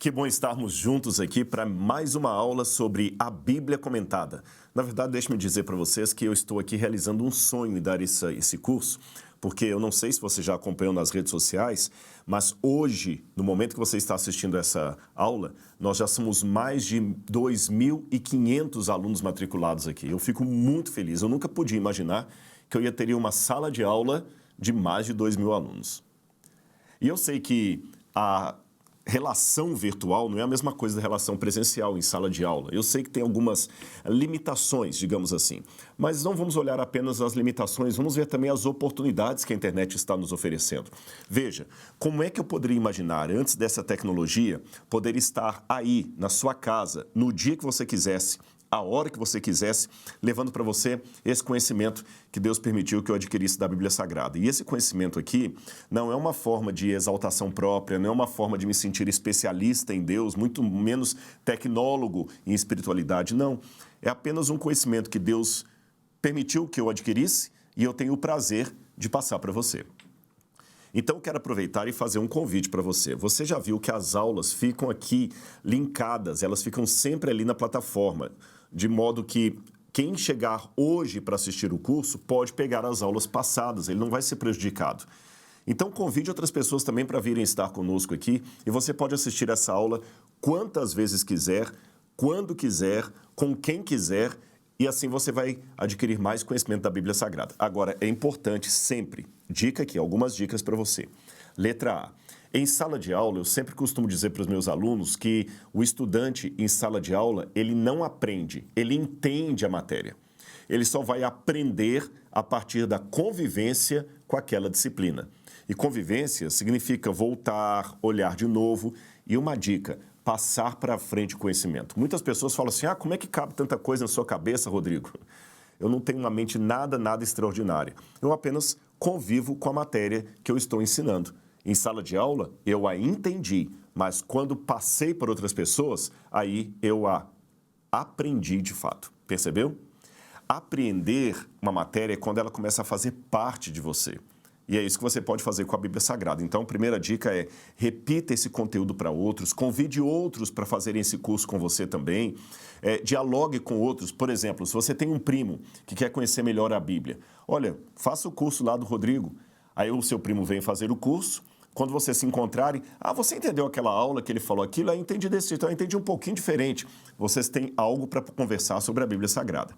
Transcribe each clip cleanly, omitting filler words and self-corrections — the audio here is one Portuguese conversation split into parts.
Que bom estarmos juntos aqui para mais uma aula sobre a Bíblia comentada. Na verdade, deixe-me dizer para vocês que eu estou aqui realizando um sonho em dar esse curso, porque eu não sei se você já acompanhou nas redes sociais, mas hoje, no momento que você está assistindo essa aula, nós já somos mais de 2.500 alunos matriculados aqui. Eu fico muito feliz. Eu nunca podia imaginar que eu ia ter uma sala de aula de mais de 2.000 alunos. E eu sei que a relação virtual não é a mesma coisa da relação presencial em sala de aula. Eu sei que tem algumas limitações, digamos assim, mas não vamos olhar apenas as limitações, vamos ver também as oportunidades que a internet está nos oferecendo. Veja, como é que eu poderia imaginar, antes dessa tecnologia, poder estar aí, na sua casa, no dia que você quisesse, a hora que você quisesse, levando para você esse conhecimento que Deus permitiu que eu adquirisse da Bíblia Sagrada. E esse conhecimento aqui não é uma forma de exaltação própria, não é uma forma de me sentir especialista em Deus, muito menos tecnólogo em espiritualidade, não. É apenas um conhecimento que Deus permitiu que eu adquirisse e eu tenho o prazer de passar para você. Então, eu quero aproveitar e fazer um convite para você. Você já viu que as aulas ficam aqui linkadas, elas ficam sempre ali na plataforma, de modo que quem chegar hoje para assistir o curso pode pegar as aulas passadas, ele não vai ser prejudicado. Então, convide outras pessoas também para virem estar conosco aqui e você pode assistir essa aula quantas vezes quiser, quando quiser, com quem quiser, e assim você vai adquirir mais conhecimento da Bíblia Sagrada. Agora, é importante sempre, dica aqui, algumas dicas para você. Letra A. Em sala de aula, eu sempre costumo dizer para os meus alunos que o estudante em sala de aula, ele não aprende, ele entende a matéria. Ele só vai aprender a partir da convivência com aquela disciplina. E convivência significa voltar, olhar de novo. E uma dica, passar para frente o conhecimento. Muitas pessoas falam assim, como é que cabe tanta coisa na sua cabeça, Rodrigo? Eu não tenho uma mente nada extraordinária. Eu apenas convivo com a matéria que eu estou ensinando. Em sala de aula, eu a entendi, mas quando passei por outras pessoas, aí eu a aprendi de fato. Percebeu? Apreender uma matéria é quando ela começa a fazer parte de você. E é isso que você pode fazer com a Bíblia Sagrada. Então, a primeira dica é repita esse conteúdo para outros, convide outros para fazerem esse curso com você também, dialogue com outros. Por exemplo, se você tem um primo que quer conhecer melhor a Bíblia, olha, faça o curso lá do Rodrigo. Aí o seu primo vem fazer o curso. Quando vocês se encontrarem, você entendeu aquela aula que ele falou aquilo? Eu entendi desse jeito, eu entendi um pouquinho diferente. Vocês têm algo para conversar sobre a Bíblia Sagrada.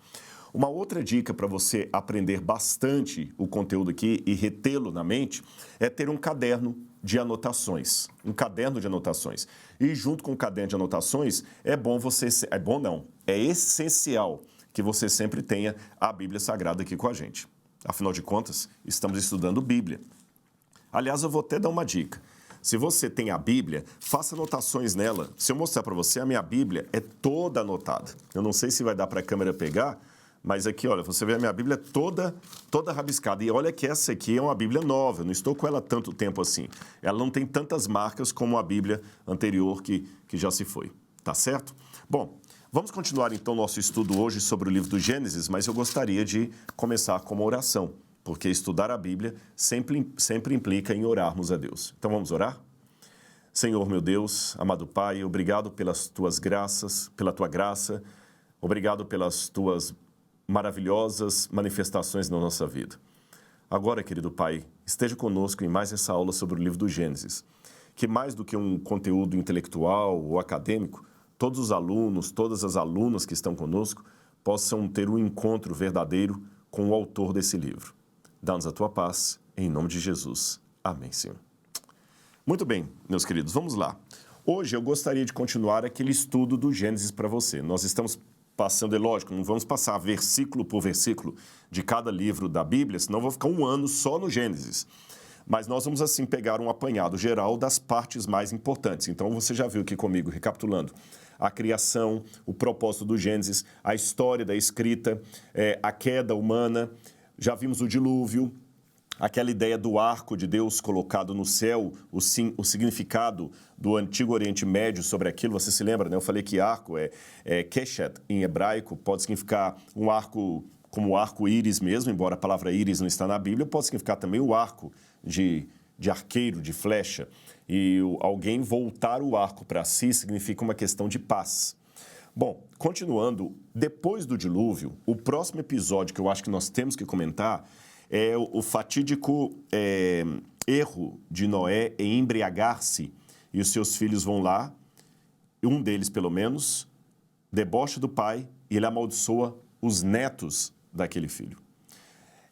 Uma outra dica para você aprender bastante o conteúdo aqui e retê-lo na mente é ter um caderno de anotações. Um caderno de anotações. E junto com o caderno de anotações, é essencial que você sempre tenha a Bíblia Sagrada aqui com a gente. Afinal de contas, estamos estudando Bíblia. Aliás, eu vou até dar uma dica. Se você tem a Bíblia, faça anotações nela. Se eu mostrar para você, a minha Bíblia é toda anotada. Eu não sei se vai dar para a câmera pegar, mas aqui, olha, você vê a minha Bíblia toda rabiscada. E olha que essa aqui é uma Bíblia nova, eu não estou com ela há tanto tempo assim. Ela não tem tantas marcas como a Bíblia anterior que já se foi. Tá certo? Bom, vamos continuar então nosso estudo hoje sobre o livro do Gênesis, mas eu gostaria de começar com uma oração, porque estudar a Bíblia sempre implica em orarmos a Deus. Então vamos orar? Senhor, meu Deus, amado Pai, obrigado pelas tuas graças, pela tua graça, obrigado pelas tuas maravilhosas manifestações na nossa vida. Agora, querido Pai, esteja conosco em mais essa aula sobre o livro do Gênesis, que mais do que um conteúdo intelectual ou acadêmico, todos os alunos, todas as alunas que estão conosco possam ter um encontro verdadeiro com o autor desse livro. Dá-nos a tua paz, em nome de Jesus. Amém, Senhor. Muito bem, meus queridos, vamos lá. Hoje eu gostaria de continuar aquele estudo do Gênesis para você. Nós estamos passando, é lógico, não vamos passar versículo por versículo de cada livro da Bíblia, senão eu vou ficar um ano só no Gênesis. Mas nós vamos, assim, pegar um apanhado geral das partes mais importantes. Então, você já viu aqui comigo, recapitulando, a criação, o propósito do Gênesis, a história da escrita, a queda humana, já vimos o dilúvio, aquela ideia do arco de Deus colocado no céu, o significado do Antigo Oriente Médio sobre aquilo, você se lembra, né? Eu falei que arco keshet, em hebraico, pode significar um arco como o arco-íris mesmo, embora a palavra íris não está na Bíblia, pode significar também o arco de arqueiro, de flecha. E alguém voltar o arco para si significa uma questão de paz. Bom, continuando, depois do dilúvio, o próximo episódio que eu acho que nós temos que comentar é o fatídico erro de Noé em embriagar-se, e os seus filhos vão lá, um deles pelo menos, debocha do pai e ele amaldiçoa os netos daquele filho.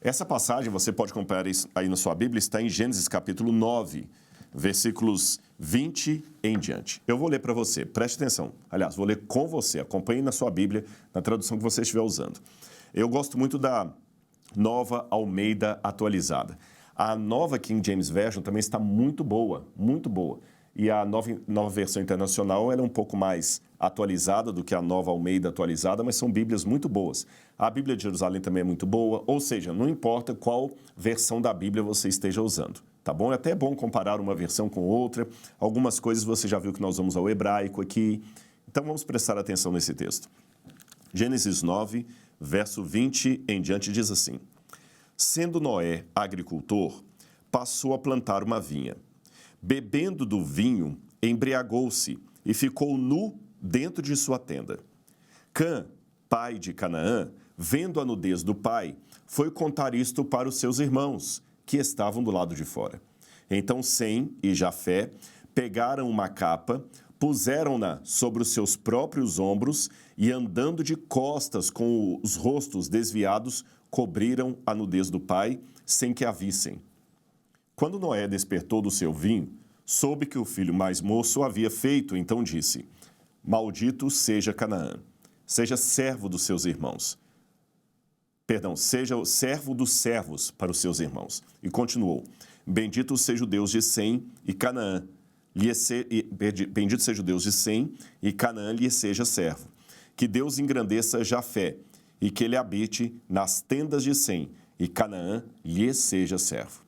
Essa passagem, você pode acompanhar isso aí na sua Bíblia, está em Gênesis capítulo 9, versículos 20 em diante. Eu vou ler para você, preste atenção. Aliás, vou ler com você, acompanhe na sua Bíblia, na tradução que você estiver usando. Eu gosto muito da Nova Almeida atualizada. A nova King James Version também está muito boa, muito boa. E a nova versão internacional ela é um pouco mais atualizada do que a nova Almeida atualizada, mas são Bíblias muito boas. A Bíblia de Jerusalém também é muito boa, ou seja, não importa qual versão da Bíblia você esteja usando, tá bom? É até bom comparar uma versão com outra. Algumas coisas você já viu que nós vamos ao hebraico aqui. Então vamos prestar atenção nesse texto. Gênesis 9, verso 20 em diante diz assim: Sendo Noé agricultor, passou a plantar uma vinha. Bebendo do vinho, embriagou-se e ficou nu dentro de sua tenda. Cã, pai de Canaã, vendo a nudez do pai, foi contar isto para os seus irmãos, que estavam do lado de fora. Então Sem e Jafé pegaram uma capa, puseram-na sobre os seus próprios ombros e, andando de costas com os rostos desviados, cobriram a nudez do pai, sem que a vissem. Quando Noé despertou do seu vinho, soube que o filho mais moço havia feito, então disse: Maldito seja Canaã, seja servo dos seus irmãos. Perdão, seja o servo dos servos para os seus irmãos. E continuou: Bendito seja o Deus de Sem e Canaã. Bendito seja o Deus de Sem e Canaã lhe seja servo. Que Deus engrandeça Jafé e que ele habite nas tendas de Sem e Canaã lhe seja servo.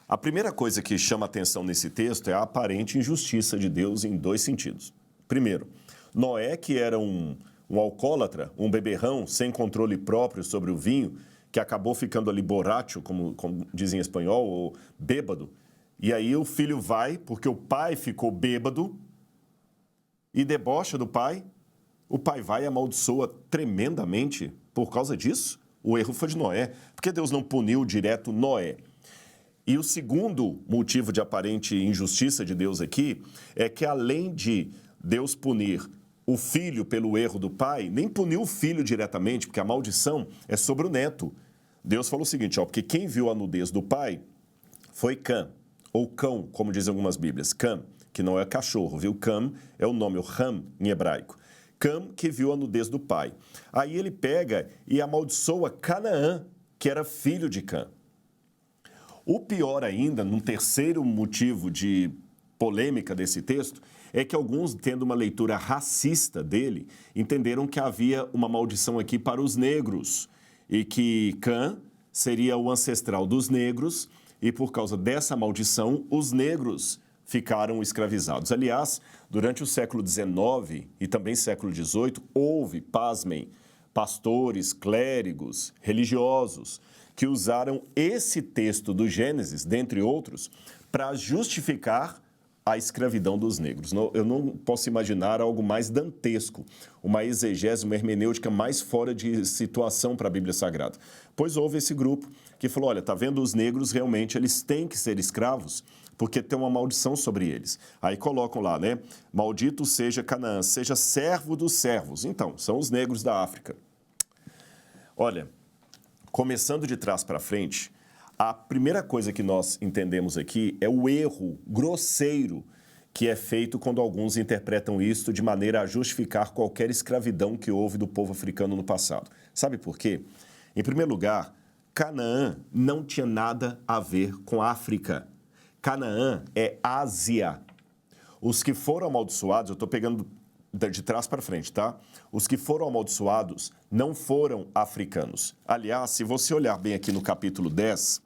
A primeira coisa que chama atenção nesse texto é a aparente injustiça de Deus em dois sentidos. Primeiro, Noé, que era um alcoólatra, um beberrão, sem controle próprio sobre o vinho, que acabou ficando ali borracho, como dizem em espanhol, ou bêbado. E aí o filho vai, porque o pai ficou bêbado e debocha do pai. O pai vai e amaldiçoa tremendamente por causa disso. O erro foi de Noé. Por que Deus não puniu direto Noé? E o segundo motivo de aparente injustiça de Deus aqui é que, além de Deus punir o filho pelo erro do pai, nem puniu o filho diretamente, porque a maldição é sobre o neto. Deus falou o seguinte, porque quem viu a nudez do pai foi Cã, ou cão, como dizem algumas Bíblias, Cã, que não é cachorro, viu? Cã é o nome, o Ham, em hebraico. Cã que viu a nudez do pai. Aí ele pega e amaldiçoa Canaã, que era filho de Cã. O pior ainda, num terceiro motivo de polêmica desse texto, é que alguns, tendo uma leitura racista dele, entenderam que havia uma maldição aqui para os negros e que Cã seria o ancestral dos negros e, por causa dessa maldição, os negros ficaram escravizados. Aliás, durante o século XIX e também século XVIII, houve, pasmem, pastores, clérigos, religiosos, que usaram esse texto do Gênesis, dentre outros, para justificar a escravidão dos negros. Eu não posso imaginar algo mais dantesco, uma exegese, uma hermenêutica mais fora de situação para a Bíblia Sagrada. Pois houve esse grupo que falou, olha, tá vendo, os negros realmente eles têm que ser escravos, porque tem uma maldição sobre eles. Aí colocam lá, né? Maldito seja Canaã, seja servo dos servos. Então, são os negros da África. Olha, começando de trás para frente, a primeira coisa que nós entendemos aqui é o erro grosseiro que é feito quando alguns interpretam isto de maneira a justificar qualquer escravidão que houve do povo africano no passado. Sabe por quê? Em primeiro lugar, Canaã não tinha nada a ver com África. Canaã é Ásia. Os que foram amaldiçoados, eu estou pegando de trás para frente, tá? Os que foram amaldiçoados não foram africanos. Aliás, se você olhar bem aqui no capítulo 10,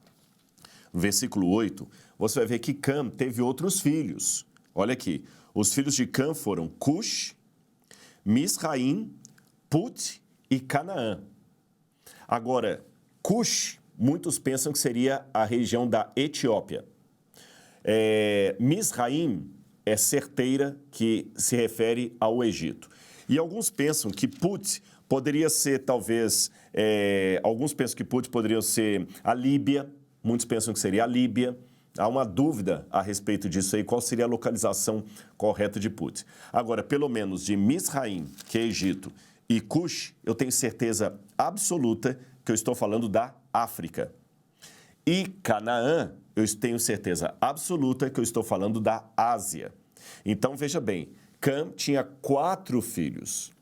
versículo 8, você vai ver que Cã teve outros filhos. Olha aqui, os filhos de Cã foram Cush, Misraim, Put e Canaã. Agora, Cush, muitos pensam que seria a região da Etiópia. Misraim é certeira, que se refere ao Egito. E alguns pensam que Put poderia ser, talvez, alguns pensam que Put poderia ser a Líbia, muitos pensam que seria a Líbia. Há uma dúvida a respeito disso aí, qual seria a localização correta de Put. Agora, pelo menos de Misraim, que é Egito, e Cush, eu tenho certeza absoluta que eu estou falando da África. E Canaã, eu tenho certeza absoluta que eu estou falando da Ásia. Então, veja bem, Cam tinha 4 filhos.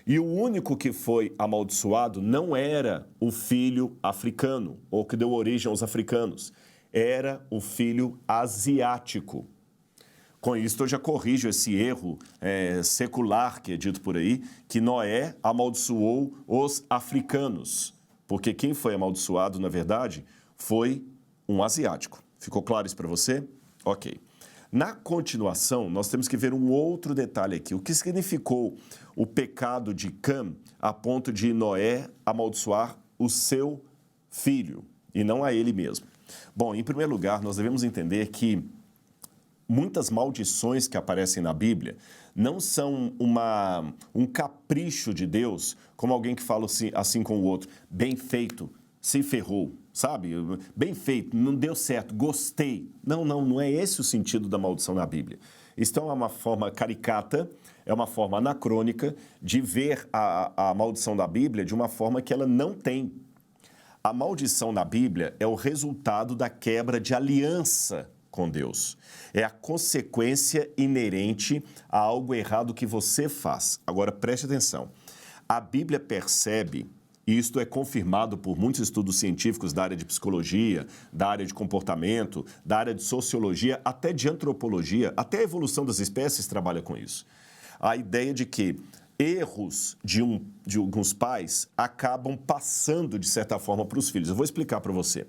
E o único que foi amaldiçoado não era o filho africano, ou que deu origem aos africanos. Era o filho asiático. Com isso, eu já corrijo esse erro secular que é dito por aí, que Noé amaldiçoou os africanos. Porque quem foi amaldiçoado, na verdade, foi um asiático. Ficou claro isso para você? Ok. Na continuação, nós temos que ver um outro detalhe aqui. O que significou o pecado de Cam a ponto de Noé amaldiçoar o seu filho e não a ele mesmo? Bom, em primeiro lugar, nós devemos entender que muitas maldições que aparecem na Bíblia não são um capricho de Deus, como alguém que fala assim com o outro, bem feito, se ferrou, sabe? Bem feito, não deu certo, gostei. Não é esse o sentido da maldição na Bíblia. Isso é uma forma caricata, é uma forma anacrônica de ver a maldição da Bíblia de uma forma que ela não tem. A maldição na Bíblia é o resultado da quebra de aliança com Deus. É a consequência inerente a algo errado que você faz. Agora, preste atenção. A Bíblia percebe, e isto é confirmado por muitos estudos científicos da área de psicologia, da área de comportamento, da área de sociologia, até de antropologia, até a evolução das espécies trabalha com isso. A ideia de que erros de alguns pais acabam passando, de certa forma, para os filhos. Eu vou explicar para você.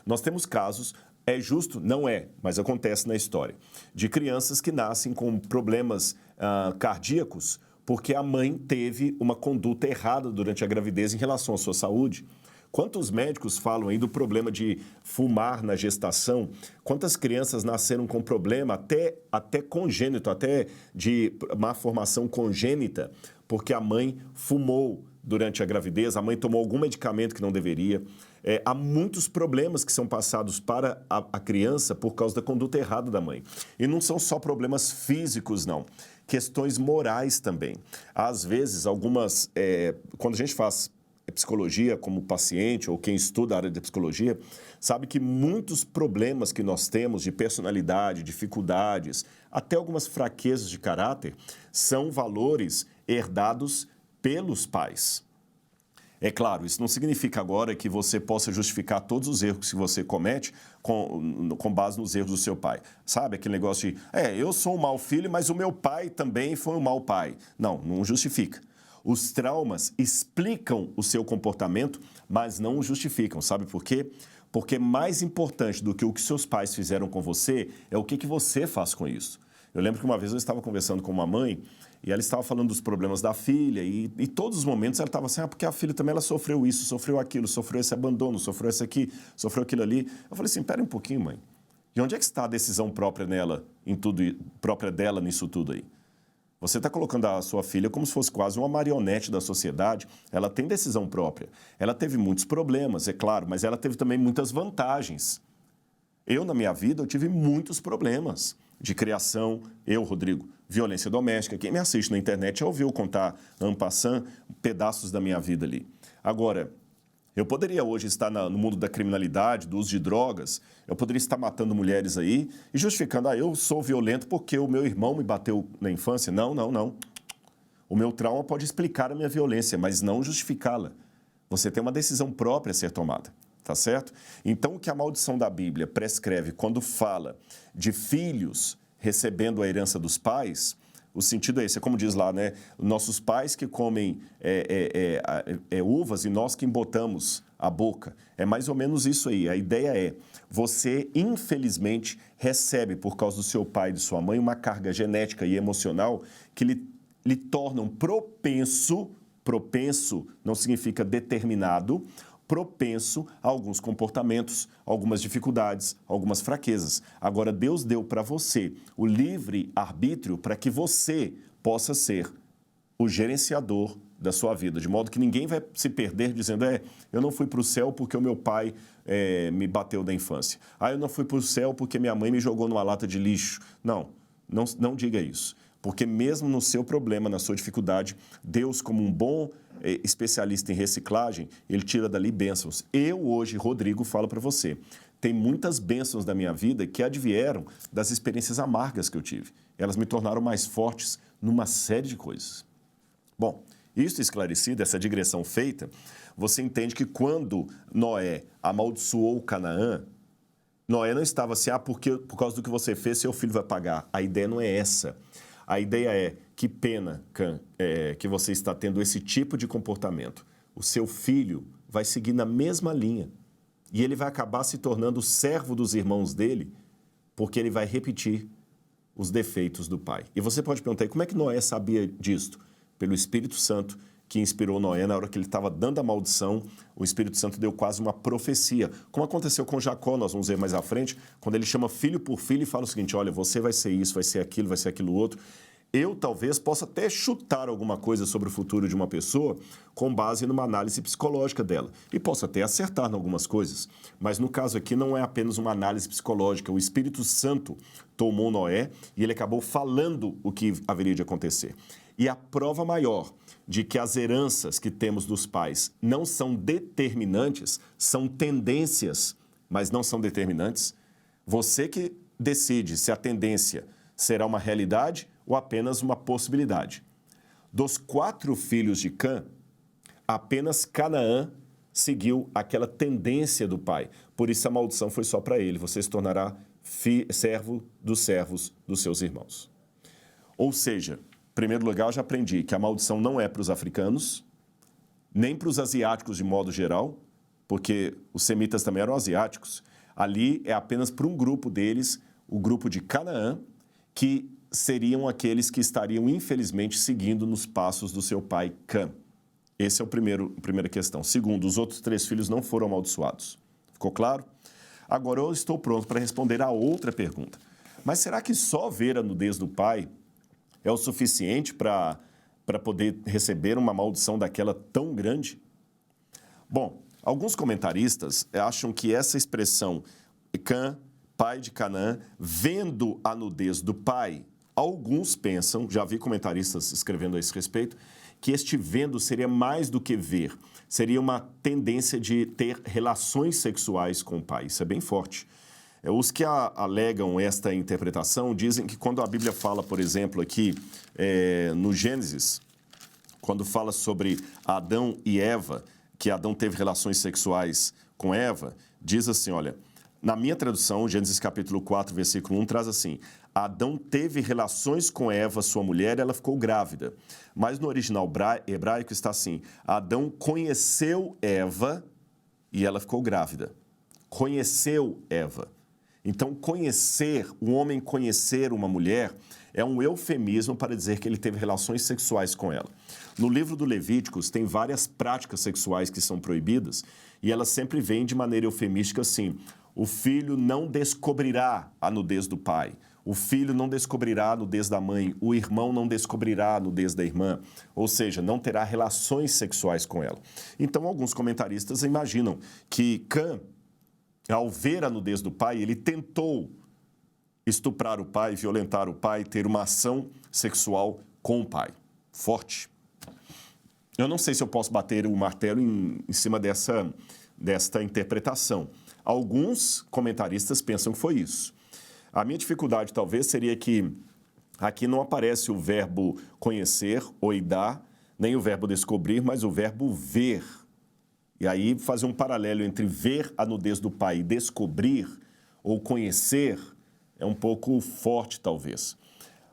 Nós temos casos, é justo? Não é, mas acontece na história, de crianças que nascem com problemas cardíacos porque a mãe teve uma conduta errada durante a gravidez em relação à sua saúde. Quantos médicos falam aí do problema de fumar na gestação? Quantas crianças nasceram com problema, até congênito, até de má formação congênita, porque a mãe fumou durante a gravidez, a mãe tomou algum medicamento que não deveria. Há muitos problemas que são passados para a criança por causa da conduta errada da mãe. E não são só problemas físicos, não. Questões morais também. Às vezes, quando a gente faz psicologia como paciente ou quem estuda a área de psicologia, sabe que muitos problemas que nós temos de personalidade, dificuldades, até algumas fraquezas de caráter, são valores herdados pelos pais. É claro, isso não significa agora que você possa justificar todos os erros que você comete com base nos erros do seu pai. Sabe aquele negócio de, eu sou um mau filho, mas o meu pai também foi um mau pai. Não justifica. Os traumas explicam o seu comportamento, mas não o justificam. Sabe por quê? Porque mais importante do que o que seus pais fizeram com você é o que você faz com isso. Eu lembro que uma vez eu estava conversando com uma mãe e ela estava falando dos problemas da filha e todos os momentos ela estava assim, porque a filha também ela sofreu isso, sofreu aquilo, sofreu esse abandono, sofreu esse aqui, sofreu aquilo ali. Eu falei assim, pera um pouquinho, mãe. E onde é que está a decisão própria dela nisso tudo aí? Você está colocando a sua filha como se fosse quase uma marionete da sociedade. Ela tem decisão própria. Ela teve muitos problemas, é claro, mas ela teve também muitas vantagens. Na minha vida, eu tive muitos problemas de criação. Rodrigo, violência doméstica. Quem me assiste na internet já ouviu contar, en passant, pedaços da minha vida ali. Agora, eu poderia hoje estar no mundo da criminalidade, do uso de drogas, eu poderia estar matando mulheres aí e justificando, eu sou violento porque o meu irmão me bateu na infância. Não. O meu trauma pode explicar a minha violência, mas não justificá-la. Você tem uma decisão própria a ser tomada, tá certo? Então, o que a maldição da Bíblia prescreve quando fala de filhos recebendo a herança dos pais, o sentido é esse, é como diz lá, né? Nossos pais que comem uvas e nós que embotamos a boca. É mais ou menos isso aí. A ideia é, você infelizmente recebe, por causa do seu pai e de sua mãe, uma carga genética e emocional que lhe tornam propenso não significa determinado, propenso a alguns comportamentos, algumas dificuldades, algumas fraquezas. Agora, Deus deu para você o livre arbítrio para que você possa ser o gerenciador da sua vida, de modo que ninguém vai se perder dizendo, eu não fui para o céu porque o meu pai me bateu da infância. Eu não fui para o céu porque minha mãe me jogou numa lata de lixo. Não diga isso. Porque mesmo no seu problema, na sua dificuldade, Deus, como um bom especialista em reciclagem, Ele tira dali bênçãos. Eu hoje, Rodrigo, falo para você, tem muitas bênçãos da minha vida que advieram das experiências amargas que eu tive. Elas me tornaram mais fortes numa série de coisas. Bom, isso esclarecido, essa digressão feita, você entende que quando Noé amaldiçoou Canaã, Noé não estava assim, porque por causa do que você fez, seu filho vai pagar. A ideia não é essa. A ideia é, que pena, Cã, que você está tendo esse tipo de comportamento. O seu filho vai seguir na mesma linha e ele vai acabar se tornando servo dos irmãos dele, porque ele vai repetir os defeitos do pai. E você pode perguntar, como é que Noé sabia disto? Pelo Espírito Santo, que inspirou Noé na hora que ele estava dando a maldição, o Espírito Santo deu quase uma profecia. Como aconteceu com Jacó, nós vamos ver mais à frente, quando ele chama filho por filho e fala o seguinte, olha, você vai ser isso, vai ser aquilo outro. Eu talvez possa até chutar alguma coisa sobre o futuro de uma pessoa com base numa análise psicológica dela. E posso até acertar em algumas coisas. Mas no caso aqui não é apenas uma análise psicológica. O Espírito Santo tomou Noé e ele acabou falando o que haveria de acontecer. E a prova maior de que as heranças que temos dos pais não são determinantes, são tendências, mas não são determinantes. Você que decide se a tendência será uma realidade ou apenas uma possibilidade. Dos 4 filhos de Cã, apenas Canaã seguiu aquela tendência do pai. Por isso a maldição foi só para ele. Você se tornará servo dos servos dos seus irmãos. Ou seja, em primeiro lugar, eu já aprendi que a maldição não é para os africanos, nem para os asiáticos de modo geral, porque os semitas também eram asiáticos. Ali é apenas para um grupo deles, o grupo de Canaã, que seriam aqueles que estariam, infelizmente, seguindo nos passos do seu pai Cã. Essa é a primeira questão. Segundo, os outros 3 filhos não foram amaldiçoados. Ficou claro? Agora eu estou pronto para responder a outra pergunta. Mas será que só ver a nudez do pai é o suficiente para poder receber uma maldição daquela tão grande? Bom, alguns comentaristas acham que essa expressão Cã, pai de Canaã, vendo a nudez do pai, alguns pensam, já vi comentaristas escrevendo a esse respeito, que este vendo seria mais do que ver, seria uma tendência de ter relações sexuais com o pai. Isso é bem forte. Os que alegam esta interpretação dizem que quando a Bíblia fala, por exemplo, aqui no Gênesis, quando fala sobre Adão e Eva, que Adão teve relações sexuais com Eva, diz assim, olha, na minha tradução, Gênesis capítulo 4, versículo 1, traz assim, Adão teve relações com Eva, sua mulher, e ela ficou grávida. Mas no original hebraico está assim, Adão conheceu Eva e ela ficou grávida. Conheceu Eva. Então, o homem conhecer uma mulher é um eufemismo para dizer que ele teve relações sexuais com ela. No livro do Levíticos tem várias práticas sexuais que são proibidas e elas sempre vêm de maneira eufemística assim, o filho não descobrirá a nudez do pai, o filho não descobrirá a nudez da mãe, o irmão não descobrirá a nudez da irmã, ou seja, não terá relações sexuais com ela. Então, alguns comentaristas imaginam que Cã, ao ver a nudez do pai, ele tentou estuprar o pai, violentar o pai, ter uma ação sexual com o pai. Forte. Eu não sei se eu posso bater o martelo em cima desta interpretação. Alguns comentaristas pensam que foi isso. A minha dificuldade, talvez, seria que aqui não aparece o verbo conhecer, oidar, nem o verbo descobrir, mas o verbo ver. E aí fazer um paralelo entre ver a nudez do pai e descobrir ou conhecer é um pouco forte, talvez.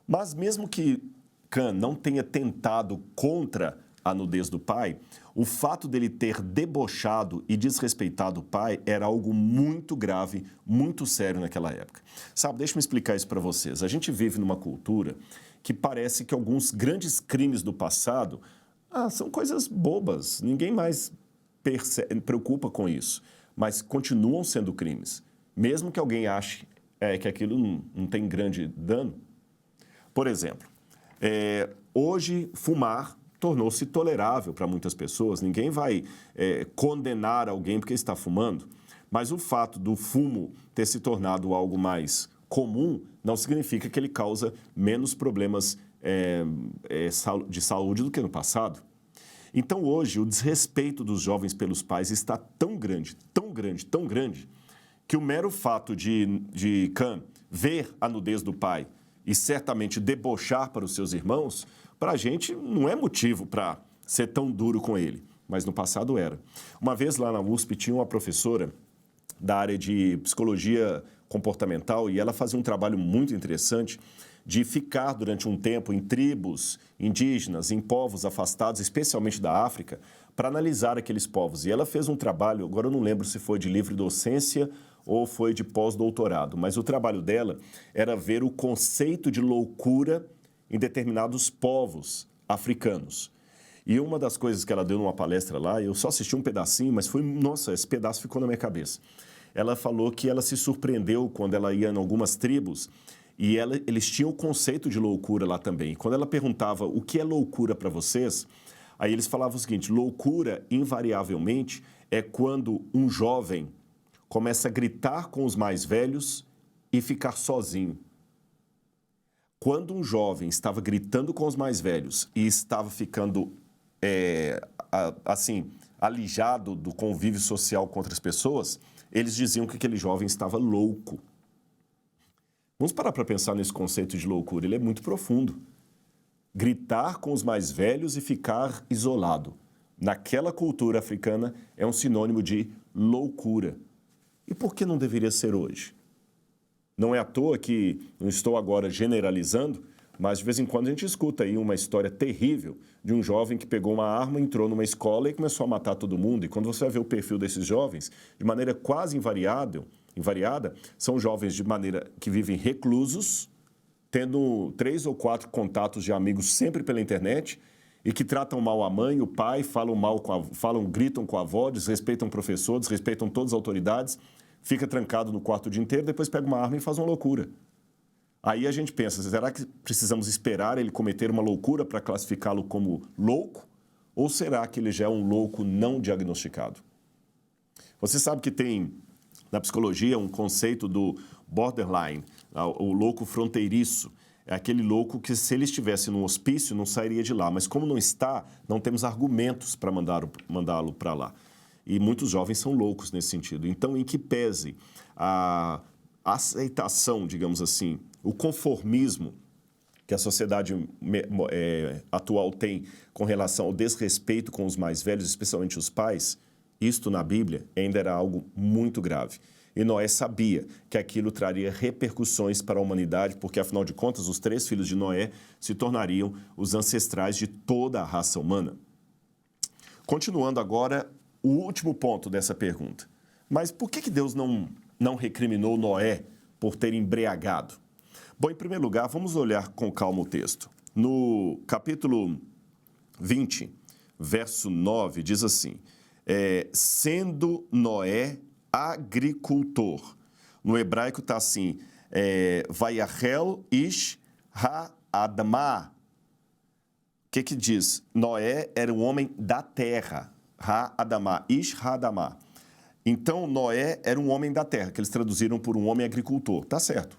Mas mesmo que Cã não tenha tentado contra a nudez do pai, o fato dele ter debochado e desrespeitado o pai era algo muito grave, muito sério naquela época. Sabe, deixa eu explicar isso para vocês. A gente vive numa cultura que parece que alguns grandes crimes do passado são coisas bobas. Ninguém mais preocupa com isso, mas continuam sendo crimes, mesmo que alguém ache que aquilo não tem grande dano. Por exemplo, hoje fumar tornou-se tolerável para muitas pessoas. Ninguém vai condenar alguém porque está fumando, mas o fato do fumo ter se tornado algo mais comum não significa que ele causa menos problemas de saúde do que no passado. Então, hoje, o desrespeito dos jovens pelos pais está tão grande, tão grande, tão grande, que o mero fato de Cã ver a nudez do pai e certamente debochar para os seus irmãos, para a gente não é motivo para ser tão duro com ele, mas no passado era. Uma vez lá na USP tinha uma professora da área de psicologia comportamental e ela fazia um trabalho muito interessante de ficar durante um tempo em tribos indígenas, em povos afastados, especialmente da África, para analisar aqueles povos. E ela fez um trabalho, agora eu não lembro se foi de livre docência ou foi de pós-doutorado, mas o trabalho dela era ver o conceito de loucura em determinados povos africanos. E uma das coisas que ela deu numa palestra lá, eu só assisti um pedacinho, mas nossa, esse pedaço ficou na minha cabeça. Ela falou que ela se surpreendeu quando ela ia em algumas tribos e eles tinham o conceito de loucura lá também. Quando ela perguntava o que é loucura para vocês, aí eles falavam o seguinte: loucura, invariavelmente, é quando um jovem começa a gritar com os mais velhos e ficar sozinho. Quando um jovem estava gritando com os mais velhos e estava ficando, alijado do convívio social com outras pessoas, eles diziam que aquele jovem estava louco. Vamos parar para pensar nesse conceito de loucura, ele é muito profundo. Gritar com os mais velhos e ficar isolado. Naquela cultura africana é um sinônimo de loucura. E por que não deveria ser hoje? Não é à toa que, não estou agora generalizando, mas de vez em quando a gente escuta aí uma história terrível de um jovem que pegou uma arma, entrou numa escola e começou a matar todo mundo. E quando você vai ver o perfil desses jovens, de maneira quase invariada, são jovens de maneira que vivem reclusos, tendo 3 ou 4 contatos de amigos sempre pela internet e que tratam mal a mãe, o pai, gritam com a avó, desrespeitam o professor, desrespeitam todas as autoridades, fica trancado no quarto o dia inteiro, depois pega uma arma e faz uma loucura. Aí a gente pensa, será que precisamos esperar ele cometer uma loucura para classificá-lo como louco? Ou será que ele já é um louco não diagnosticado? Você sabe que tem, na psicologia, um conceito do borderline, o louco fronteiriço. É aquele louco que, se ele estivesse num hospício, não sairia de lá. Mas como não está, não temos argumentos para mandá-lo para lá. E muitos jovens são loucos nesse sentido. Então, em que pese a aceitação, digamos assim, o conformismo que a sociedade atual tem com relação ao desrespeito com os mais velhos, especialmente os pais, isto na Bíblia ainda era algo muito grave. E Noé sabia que aquilo traria repercussões para a humanidade, porque, afinal de contas, os 3 filhos de Noé se tornariam os ancestrais de toda a raça humana. Continuando agora, o último ponto dessa pergunta. Mas por que Deus não recriminou Noé por ter embriagado? Bom, em primeiro lugar, vamos olhar com calma o texto. No capítulo 20, verso 9, diz assim: sendo Noé agricultor. No hebraico está assim: Vayachel ish ha-adamah. O que diz? Noé era um homem da terra. Ha-adamah, ish ha-adamah. Então, Noé era um homem da terra, que eles traduziram por um homem agricultor. Tá certo.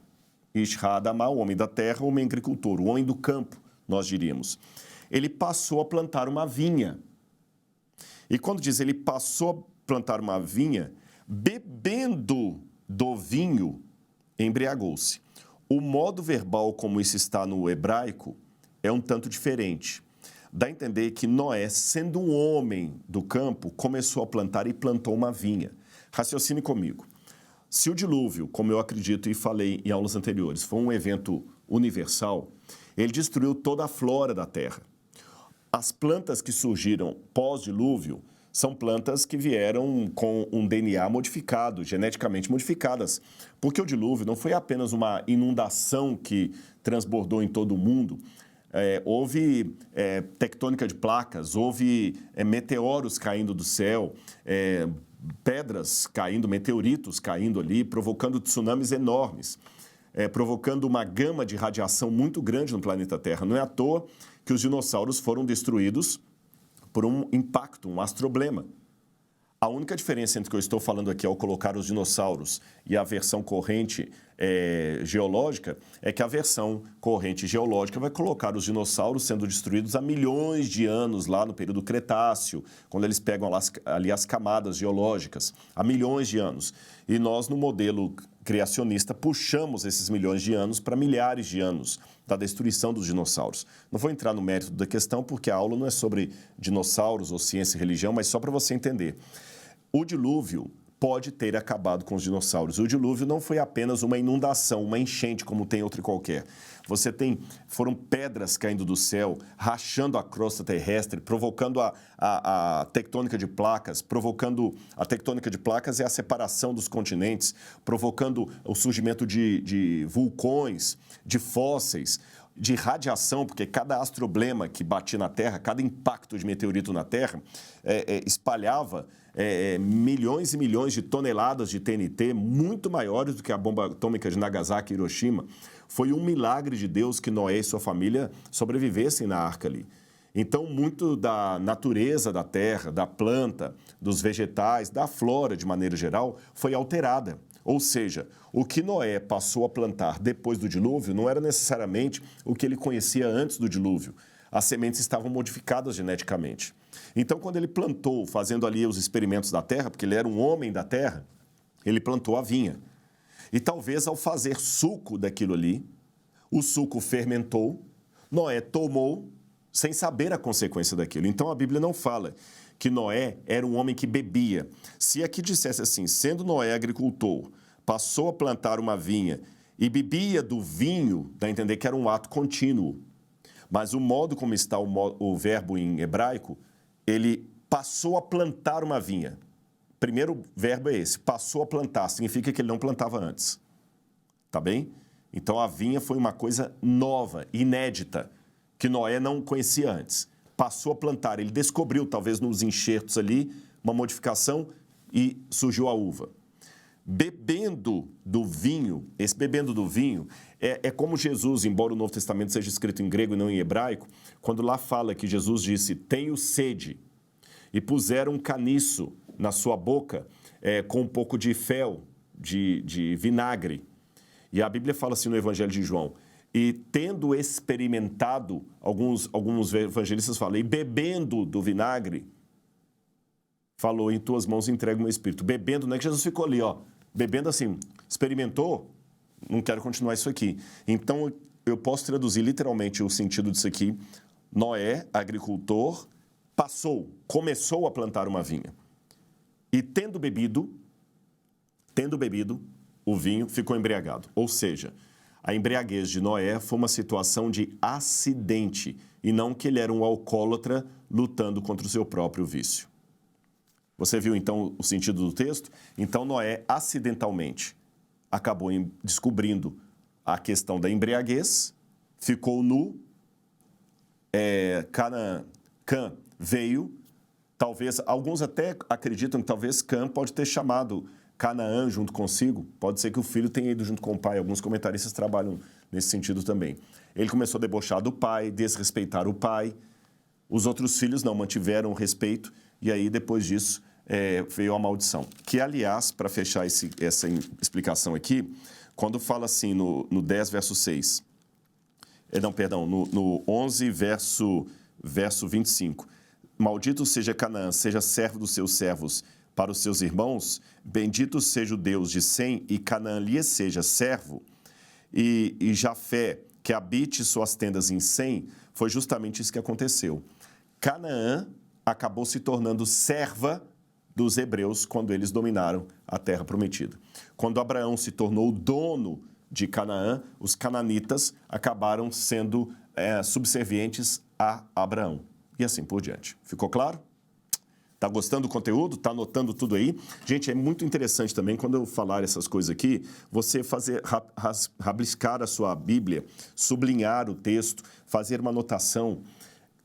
Ish ha-adamah, o homem da terra, o homem agricultor, o homem do campo, nós diríamos. Ele passou a plantar uma vinha. E quando diz ele passou a plantar uma vinha, bebendo do vinho, embriagou-se. O modo verbal como isso está no hebraico é um tanto diferente. Dá a entender que Noé, sendo um homem do campo, começou a plantar e plantou uma vinha. Raciocine comigo. Se o dilúvio, como eu acredito e falei em aulas anteriores, foi um evento universal, ele destruiu toda a flora da terra. As plantas que surgiram pós-dilúvio são plantas que vieram com um DNA modificado, geneticamente modificadas, porque o dilúvio não foi apenas uma inundação que transbordou em todo o mundo. houve tectônica de placas, houve meteoros caindo do céu, pedras caindo, meteoritos caindo ali, provocando tsunamis enormes, provocando uma gama de radiação muito grande no planeta Terra. Não é à toa que os dinossauros foram destruídos por um impacto, um astroblema. A única diferença entre o que eu estou falando aqui ao colocar os dinossauros e a versão corrente geológica é que a versão corrente geológica vai colocar os dinossauros sendo destruídos há milhões de anos, lá no período Cretáceo, quando eles pegam ali as camadas geológicas, há milhões de anos. E nós, no modelo criacionista, puxamos esses milhões de anos para milhares de anos da destruição dos dinossauros. Não vou entrar no mérito da questão, porque a aula não é sobre dinossauros ou ciência e religião, mas só para você entender. O dilúvio pode ter acabado com os dinossauros. O dilúvio não foi apenas uma inundação, uma enchente, como tem outra qualquer. Foram pedras caindo do céu, rachando a crosta terrestre, provocando a tectônica de placas, a tectônica de placas é a separação dos continentes, provocando o surgimento de vulcões, de fósseis, de radiação, porque cada astroblema que batia na Terra, cada impacto de meteorito na Terra, espalhava milhões e milhões de toneladas de TNT, muito maiores do que a bomba atômica de Nagasaki e Hiroshima. Foi um milagre de Deus que Noé e sua família sobrevivessem na arca ali. Então, muito da natureza da terra, da planta, dos vegetais, da flora de maneira geral, foi alterada. Ou seja, o que Noé passou a plantar depois do dilúvio não era necessariamente o que ele conhecia antes do dilúvio. As sementes estavam modificadas geneticamente. Então, quando ele plantou, fazendo ali os experimentos da terra, porque ele era um homem da terra, ele plantou a vinha. E talvez ao fazer suco daquilo ali, o suco fermentou, Noé tomou, sem saber a consequência daquilo. Então, a Bíblia não fala que Noé era um homem que bebia. Se aqui dissesse assim, sendo Noé agricultor, passou a plantar uma vinha e bebia do vinho, dá a entender que era um ato contínuo. Mas o modo como está o verbo em hebraico, ele passou a plantar uma vinha. Primeiro verbo é esse, passou a plantar, significa que ele não plantava antes. Tá bem? Então, a vinha foi uma coisa nova, inédita, que Noé não conhecia antes. Passou a plantar, ele descobriu, talvez nos enxertos ali, uma modificação e surgiu a uva. Bebendo do vinho, esse bebendo do vinho é como Jesus, embora o Novo Testamento seja escrito em grego e não em hebraico, quando lá fala que Jesus disse, tenho sede, e puseram um caniço na sua boca com um pouco de fel, de vinagre. E a Bíblia fala assim no Evangelho de João, e tendo experimentado, alguns evangelistas falam, e bebendo do vinagre, falou, em tuas mãos entrego o meu espírito. Bebendo, não é que Jesus ficou ali, bebendo assim, experimentou, não quero continuar isso aqui. Então, eu posso traduzir literalmente o sentido disso aqui. Noé, agricultor, começou a plantar uma vinha. E tendo bebido o vinho, ficou embriagado. Ou seja, a embriaguez de Noé foi uma situação de acidente e não que ele era um alcoólatra lutando contra o seu próprio vício. Você viu, então, o sentido do texto? Então, Noé, acidentalmente, acabou descobrindo a questão da embriaguez, ficou nu, Cã veio, talvez, alguns até acreditam que talvez Cã pode ter chamado Canaã junto consigo, pode ser que o filho tenha ido junto com o pai, alguns comentaristas trabalham nesse sentido também. Ele começou a debochar do pai, desrespeitar o pai, os outros filhos não mantiveram o respeito, e aí, depois disso, veio a maldição. Que, aliás, para fechar essa explicação aqui, quando fala assim no 10, verso 6, no 11, verso 25, maldito seja Canaã, seja servo dos seus servos para os seus irmãos, bendito seja o Deus de Sem, e Canaã lhe seja servo, e Jafé, que habite suas tendas em Sem, foi justamente isso que aconteceu. Canaã acabou se tornando serva dos hebreus quando eles dominaram a terra prometida. Quando Abraão se tornou dono de Canaã, os cananitas acabaram sendo subservientes a Abraão. E assim por diante. Ficou claro? Tá gostando do conteúdo? Tá anotando tudo aí? Gente, é muito interessante também, quando eu falar essas coisas aqui, você fazer, rabiscar a sua Bíblia, sublinhar o texto, fazer uma anotação.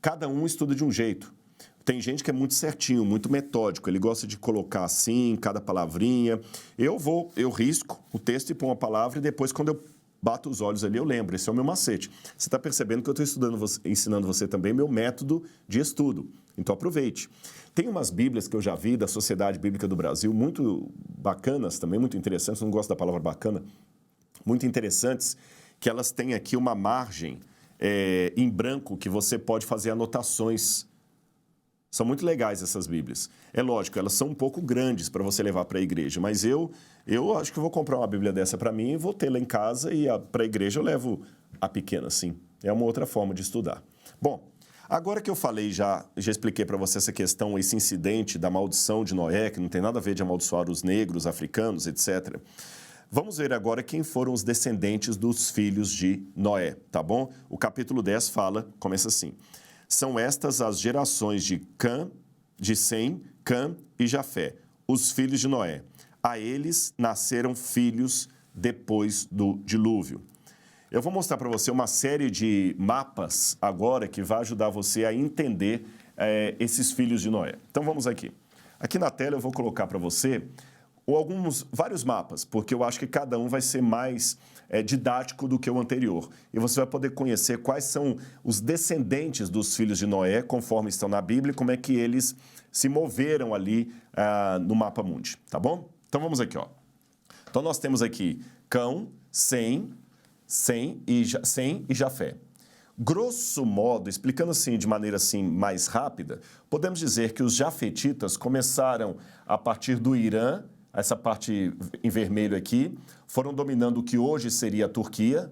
Cada um estuda de um jeito. Tem gente que é muito certinho, muito metódico. Ele gosta de colocar assim, cada palavrinha. Eu risco o texto e ponho uma palavra e depois, quando eu bato os olhos ali, eu lembro. Esse é o meu macete. Você está percebendo que eu estou ensinando você também meu método de estudo. Então, aproveite. Tem umas Bíblias que eu já vi da Sociedade Bíblica do Brasil, muito bacanas também, muito interessantes. Eu não gosto da palavra bacana. Muito interessantes, que elas têm aqui uma margem em branco que você pode fazer anotações. São muito legais essas Bíblias. É lógico, elas são um pouco grandes para você levar para a igreja, mas eu acho que eu vou comprar uma Bíblia dessa para mim e vou ter lá em casa e para a igreja eu levo a pequena, sim. É uma outra forma de estudar. Bom, agora que eu falei, já expliquei para você essa questão, esse incidente da maldição de Noé, que não tem nada a ver de amaldiçoar os negros, africanos, etc. Vamos ver agora quem foram os descendentes dos filhos de Noé, tá bom? O capítulo 10 começa assim. São estas as gerações de Sem, Cã e Jafé, os filhos de Noé. A eles nasceram filhos depois do dilúvio. Eu vou mostrar para você uma série de mapas agora que vai ajudar você a entender esses filhos de Noé. Então vamos aqui. Aqui na tela eu vou colocar para você vários mapas, porque eu acho que cada um vai ser mais didático do que o anterior. E você vai poder conhecer quais são os descendentes dos filhos de Noé, conforme estão na Bíblia, e como é que eles se moveram ali no mapa mundi, tá bom? Então vamos aqui, ó. Então nós temos aqui Cão, Sem e Jafé. Grosso modo, explicando assim de maneira assim mais rápida, podemos dizer que os jafetitas começaram a partir do Irã. Essa parte em vermelho aqui, foram dominando o que hoje seria a Turquia,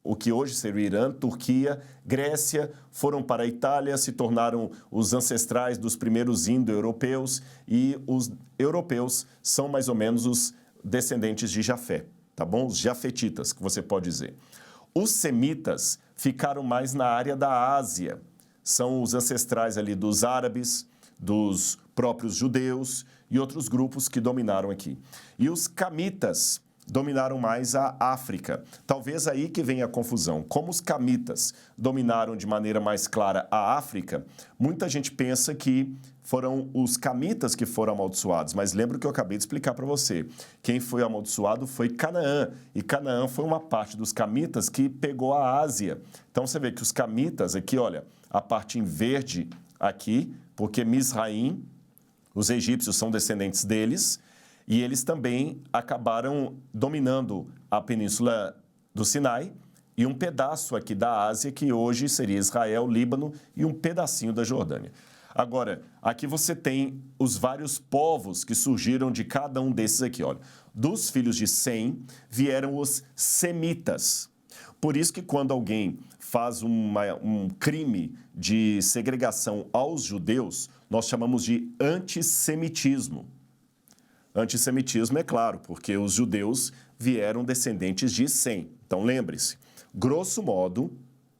o que hoje seria o Irã, Turquia, Grécia, foram para a Itália, se tornaram os ancestrais dos primeiros indo-europeus e os europeus são mais ou menos os descendentes de Jafé, tá bom? Os jafetitas, que você pode dizer. Os semitas ficaram mais na área da Ásia, são os ancestrais ali dos árabes, dos próprios judeus e outros grupos que dominaram aqui. E os camitas dominaram mais a África. Talvez aí que venha a confusão. Como os camitas dominaram de maneira mais clara a África, muita gente pensa que foram os camitas que foram amaldiçoados, mas lembra o que eu acabei de explicar para você. Quem foi amaldiçoado foi Canaã, e Canaã foi uma parte dos camitas que pegou a Ásia. Então você vê que os camitas aqui, olha, a parte em verde aqui, porque Misraim, os egípcios são descendentes deles, e eles também acabaram dominando a península do Sinai e um pedaço aqui da Ásia, que hoje seria Israel, Líbano e um pedacinho da Jordânia. Agora, aqui você tem os vários povos que surgiram de cada um desses aqui, olha. Dos filhos de Sem vieram os semitas. Por isso que quando alguém faz um crime de segregação aos judeus, nós chamamos de antissemitismo. Antissemitismo, é claro, porque os judeus vieram descendentes de Sem. Então, lembre-se, grosso modo,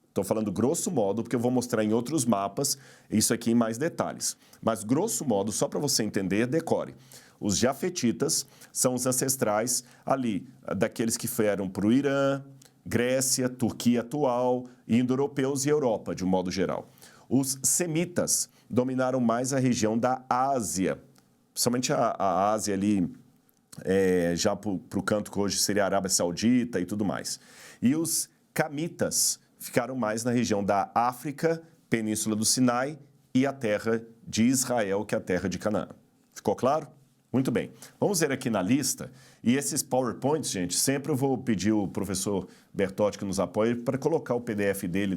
estou falando grosso modo, porque eu vou mostrar em outros mapas isso aqui em mais detalhes. Mas, grosso modo, só para você entender, decore. Os jafetitas são os ancestrais ali, daqueles que vieram para o Irã, Grécia, Turquia atual, indo-europeus e Europa, de um modo geral. Os semitas dominaram mais a região da Ásia, principalmente a Ásia ali, já para o canto que hoje seria a Arábia Saudita e tudo mais. E os camitas ficaram mais na região da África, Península do Sinai e a terra de Israel, que é a terra de Canaã. Ficou claro? Muito bem. Vamos ver aqui na lista. E esses PowerPoints, gente, sempre eu vou pedir o professor Bertotti que nos apoie para colocar o PDF dele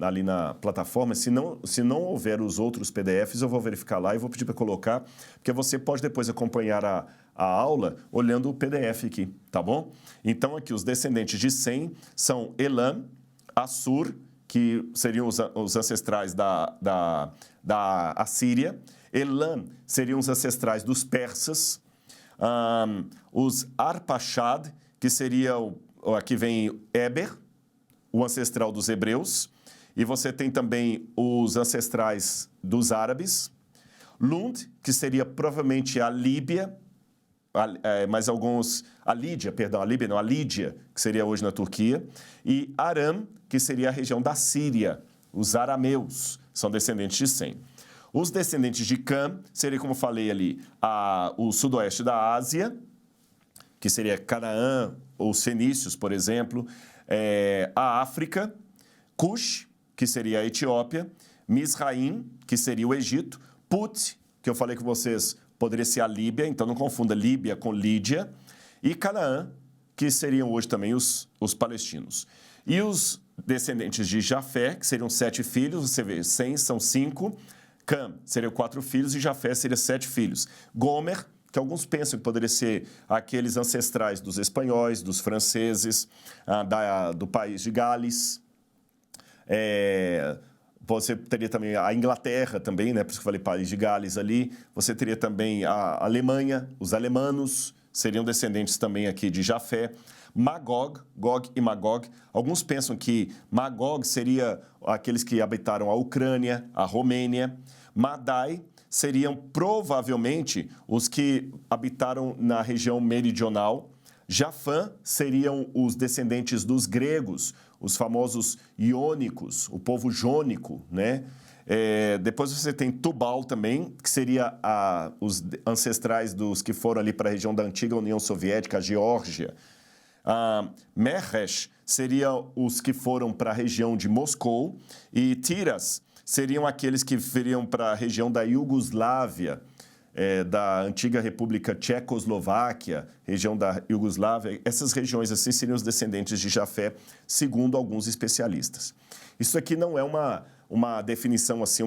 ali na plataforma. Se não houver os outros PDFs, eu vou verificar lá e vou pedir para colocar, porque você pode depois acompanhar a aula olhando o PDF aqui, tá bom? Então, aqui, os descendentes de Sem são Elam, Assur, que seriam os ancestrais da Assíria. Elam seriam os ancestrais dos persas. Os Arpachad, que seria, aqui vem Eber, o ancestral dos hebreus. E você tem também os ancestrais dos árabes. Lund, que seria provavelmente a Líbia, a Lídia, que seria hoje na Turquia, e Aram, que seria a região da Síria. Os arameus são descendentes de Sem. Os descendentes de Cã seria, como eu falei ali, o sudoeste da Ásia, que seria Canaã ou Fenícios, por exemplo, a África, Cush, que seria a Etiópia, Misraim, que seria o Egito, Put, que eu falei com vocês, poderia ser a Líbia, então não confunda Líbia com Lídia, e Canaã, que seriam hoje também os palestinos. E os descendentes de Jafé, que seriam 7 filhos, você vê, 100 são 5, Cã seriam 4 filhos e Jafé seria 7 filhos. Gomer, que alguns pensam que poderia ser aqueles ancestrais dos espanhóis, dos franceses, do país de Gales. Você teria também a Inglaterra também, né? Por isso que eu falei país de Gales ali. Você teria também a Alemanha, os alemanos seriam descendentes também aqui de Jafé. Magog, Gog e Magog. Alguns pensam que Magog seria aqueles que habitaram a Ucrânia, a Romênia. Madai seriam provavelmente os que habitaram na região meridional. Jafã seriam os descendentes dos gregos, os famosos iônicos, o povo jônico, né? Depois você tem Tubal também, que seria os ancestrais dos que foram ali para a região da antiga União Soviética, a Geórgia. Meresh seriam os que foram para a região de Moscou e Tiras seriam aqueles que viriam para a região da Iugoslávia, da antiga República Tchecoslováquia, região da Iugoslávia. Essas regiões assim seriam os descendentes de Jafé, segundo alguns especialistas. Isso aqui não é uma definição assim,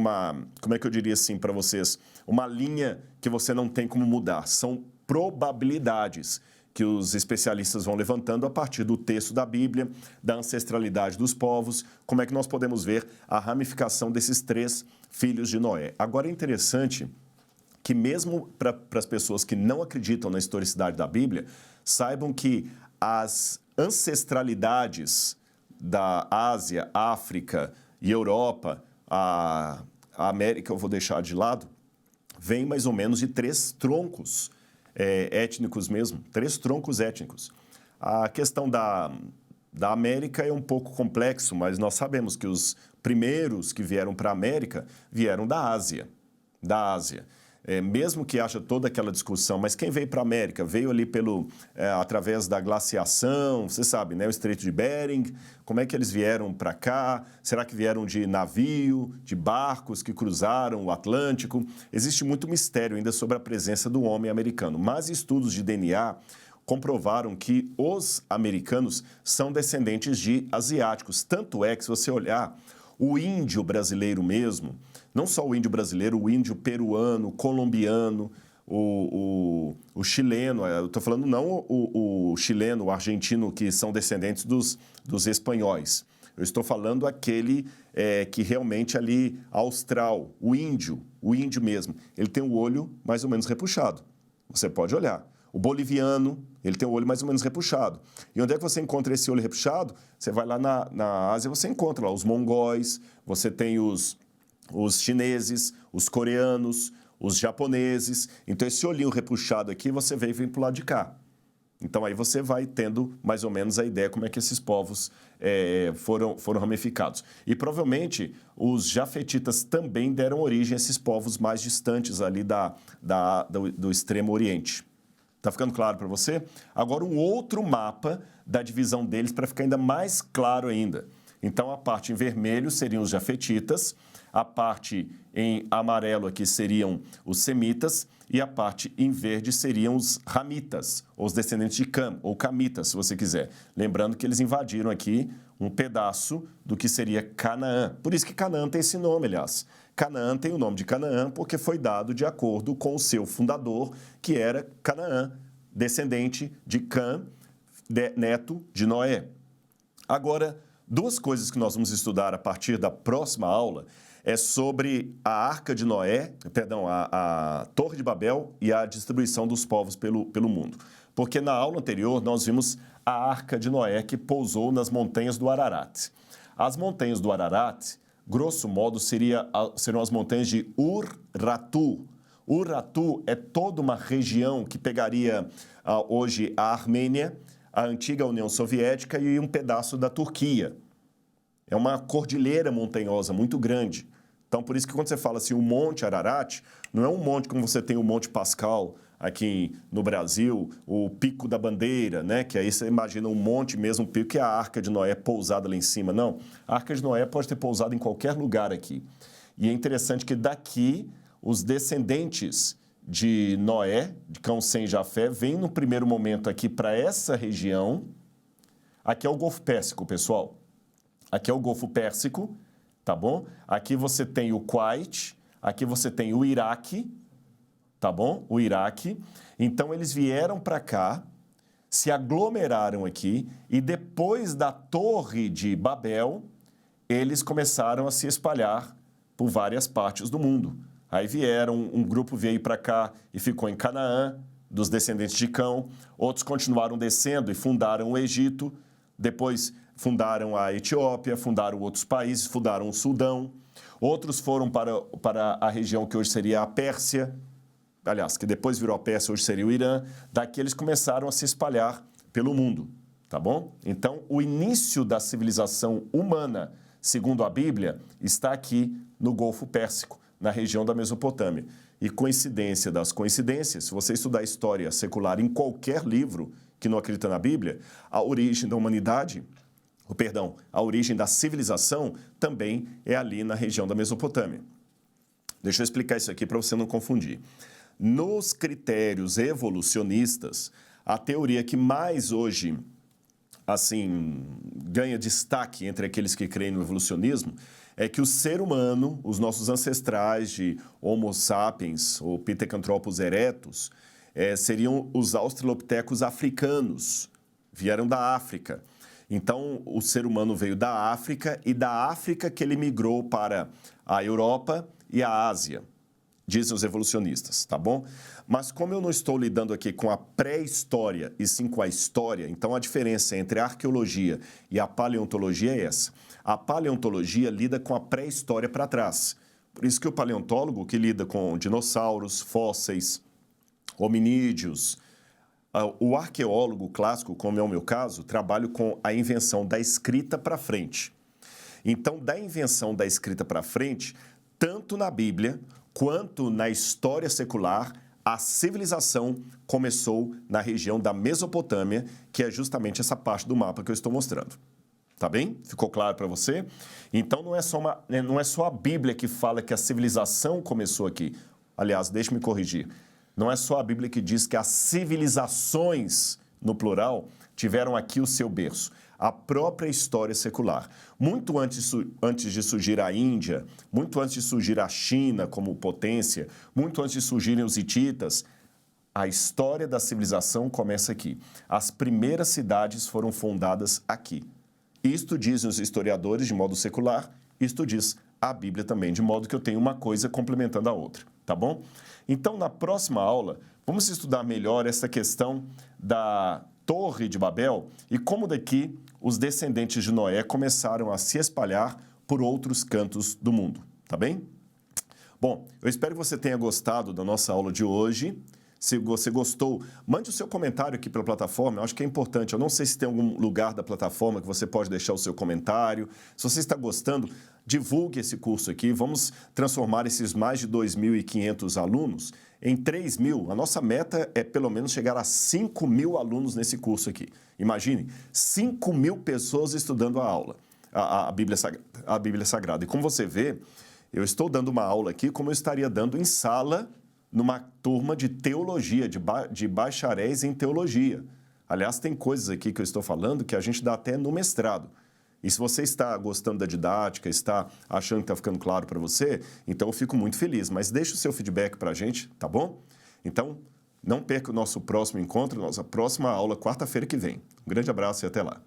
como é que eu diria assim para vocês? Uma linha que você não tem como mudar. São probabilidades que os especialistas vão levantando a partir do texto da Bíblia, da ancestralidade dos povos, como é que nós podemos ver a ramificação desses 3 filhos de Noé. Agora é interessante que mesmo para as pessoas que não acreditam na historicidade da Bíblia, saibam que as ancestralidades da Ásia, África e Europa, a América eu vou deixar de lado, vem mais ou menos de 3 troncos étnicos mesmo, 3 troncos étnicos. A questão da América é um pouco complexo, mas nós sabemos que os primeiros que vieram para a América vieram da Ásia. Mesmo que haja toda aquela discussão, mas quem veio para a América? Veio ali através da glaciação, você sabe, né? O Estreito de Bering, como é que eles vieram para cá? Será que vieram de navio, de barcos que cruzaram o Atlântico? Existe muito mistério ainda sobre a presença do homem americano, mas estudos de DNA comprovaram que os americanos são descendentes de asiáticos. Tanto é que, se você olhar, o índio brasileiro mesmo, não só o índio brasileiro, o índio peruano, colombiano, o chileno, eu estou falando não o chileno, o argentino, que são descendentes dos espanhóis. Eu estou falando aquele que realmente ali, austral, o índio mesmo, ele tem o olho mais ou menos repuxado. Você pode olhar. O boliviano, ele tem o olho mais ou menos repuxado. E onde é que você encontra esse olho repuxado? Você vai lá na Ásia, você encontra lá os mongóis, você tem os chineses, os coreanos, os japoneses. Então, esse olhinho repuxado aqui, você vem para o lado de cá. Então, aí você vai tendo mais ou menos a ideia como é que esses povos foram ramificados. E, provavelmente, os jafetitas também deram origem a esses povos mais distantes ali do Extremo Oriente. Está ficando claro para você? Agora, um outro mapa da divisão deles para ficar ainda mais claro ainda. Então, a parte em vermelho seriam os jafetitas, a parte em amarelo aqui seriam os semitas e a parte em verde seriam os ramitas, ou os descendentes de Cam, ou camitas, se você quiser. Lembrando que eles invadiram aqui um pedaço do que seria Canaã. Por isso que Canaã tem esse nome, aliás. Canaã tem o nome de Canaã porque foi dado de acordo com o seu fundador, que era Canaã, descendente de Cam, neto de Noé. Agora, 2 coisas que nós vamos estudar a partir da próxima aula é sobre a Arca de Noé, a Torre de Babel e a distribuição dos povos pelo mundo. Porque na aula anterior nós vimos a Arca de Noé que pousou nas montanhas do Ararat. As montanhas do Ararat, grosso modo, serão as montanhas de Ur-Ratu. Urartu é toda uma região que pegaria hoje a Armênia, a antiga União Soviética e um pedaço da Turquia. É uma cordilheira montanhosa muito grande. Então, por isso que quando você fala assim, o Monte Ararat, não é um monte como você tem o Monte Pascal aqui no Brasil, o Pico da Bandeira, né? Que aí você imagina um monte mesmo, um pico, que é a Arca de Noé pousada lá em cima. Não, a Arca de Noé pode ter pousado em qualquer lugar aqui. E é interessante que daqui os descendentes de Noé, de Cão, Sem e Jafé, vêm no primeiro momento aqui para essa região. Aqui é o Golfo Pérsico, pessoal. Aqui é o Golfo Pérsico, tá bom? Aqui você tem o Kuwait, aqui você tem o Iraque, tá bom? O Iraque. Então, eles vieram para cá, se aglomeraram aqui e depois da Torre de Babel, eles começaram a se espalhar por várias partes do mundo. Aí vieram, um grupo veio para cá e ficou em Canaã, dos descendentes de Cão. Outros continuaram descendo e fundaram o Egito. Depois fundaram a Etiópia, fundaram outros países, fundaram o Sudão. Outros foram para a região que hoje seria a Pérsia. Aliás, que depois virou a Pérsia, hoje seria o Irã. Daqui eles começaram a se espalhar pelo mundo, tá bom? Então, o início da civilização humana, segundo a Bíblia, está aqui no Golfo Pérsico, na região da Mesopotâmia. E coincidência das coincidências, se você estudar história secular em qualquer livro que não acredita na Bíblia, a origem da humanidade, a origem da civilização também é ali na região da Mesopotâmia. Deixa eu explicar isso aqui para você não confundir. Nos critérios evolucionistas, a teoria que mais hoje ganha destaque entre aqueles que creem no evolucionismo é que o ser humano, os nossos ancestrais de Homo sapiens ou Pithecanthropus erectus, seriam os australopitecos africanos, vieram da África. Então, o ser humano veio da África e da África que ele migrou para a Europa e a Ásia, dizem os evolucionistas, tá bom? Mas como eu não estou lidando aqui com a pré-história e sim com a história, então a diferença entre a arqueologia e a paleontologia é essa. A paleontologia lida com a pré-história para trás. Por isso que o paleontólogo, que lida com dinossauros, fósseis, hominídeos, o arqueólogo clássico, como é o meu caso, trabalho com a invenção da escrita para frente. Então, da invenção da escrita para frente, tanto na Bíblia quanto na história secular, a civilização começou na região da Mesopotâmia, que é justamente essa parte do mapa que eu estou mostrando. Tá bem? Ficou claro para você? Então, não é só a Bíblia que fala que a civilização começou aqui. Aliás, deixe-me corrigir. Não é só a Bíblia que diz que as civilizações, no plural, tiveram aqui o seu berço. A própria história secular. Muito antes de surgir a Índia, muito antes de surgir a China como potência, muito antes de surgirem os hititas, a história da civilização começa aqui. As primeiras cidades foram fundadas aqui. Isto dizem os historiadores de modo secular, isto diz a Bíblia também, de modo que eu tenho uma coisa complementando a outra, tá bom? Então, na próxima aula, vamos estudar melhor essa questão da Torre de Babel e como daqui os descendentes de Noé começaram a se espalhar por outros cantos do mundo, tá bem? Bom, eu espero que você tenha gostado da nossa aula de hoje. Se você gostou, mande o seu comentário aqui pela plataforma, eu acho que é importante. Eu não sei se tem algum lugar da plataforma que você pode deixar o seu comentário. Se você está gostando, divulgue esse curso aqui. Vamos transformar esses mais de 2.500 alunos em 3.000. A nossa meta é pelo menos chegar a 5.000 alunos nesse curso aqui. Imagine, 5.000 pessoas estudando a aula, a Bíblia Sagrada. E como você vê, eu estou dando uma aula aqui como eu estaria dando em sala numa turma de teologia, de bacharéis em teologia. Aliás, tem coisas aqui que eu estou falando que a gente dá até no mestrado. E se você está gostando da didática, está achando que está ficando claro para você, então eu fico muito feliz. Mas deixa o seu feedback para a gente, tá bom? Então, não perca o nosso próximo encontro, nossa próxima aula, quarta-feira que vem. Um grande abraço e até lá.